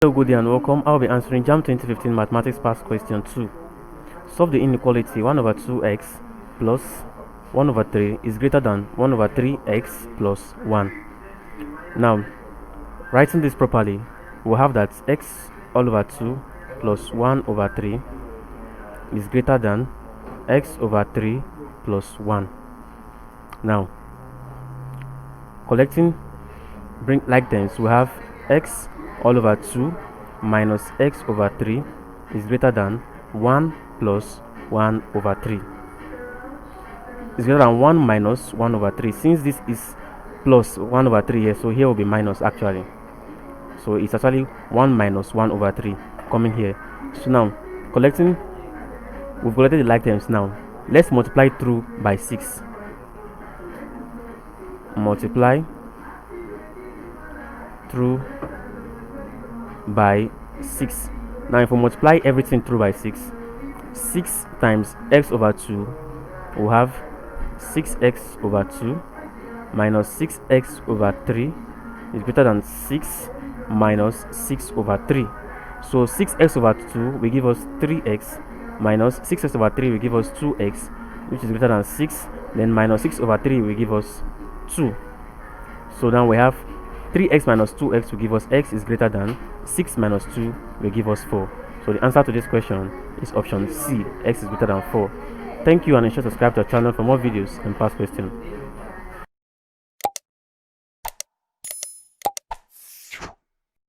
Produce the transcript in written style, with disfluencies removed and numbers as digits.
Hello, good day and welcome. I'll be answering JAMB 2015 Mathematics Past Question 2. Solve the inequality 1 over 2x plus 1 over 3 is greater than 1 over 3x plus 1. Now, writing this properly, we'll have that x all over 2 plus 1 over 3 is greater than x over 3 plus 1. Now, collecting like terms, we have x all over 2 minus x over 3 is greater than 1 plus 1 over 3. It's greater than 1 minus 1 over 3. Since this is plus 1 over 3 here, so here will be minus actually. So it's actually 1 minus 1 over 3 coming here. So now, we've collected the like terms now. Let's multiply through by 6. Multiply through by 6. Now if we multiply everything through by 6 times x over 2, we'll have 6x over 2 minus 6x over 3 is greater than 6 minus 6 over 3. So 6x over 2 will give us 3x minus 6x over 3 will give us 2x, which is greater than 6. Then minus 6 over 3 will give us 2. So now we have 3x minus 2x will give us x is greater than 6 minus 2 will give us 4. So the answer to this question is option C, x is greater than 4. Thank you, and ensure to subscribe to our channel for more videos and past questions.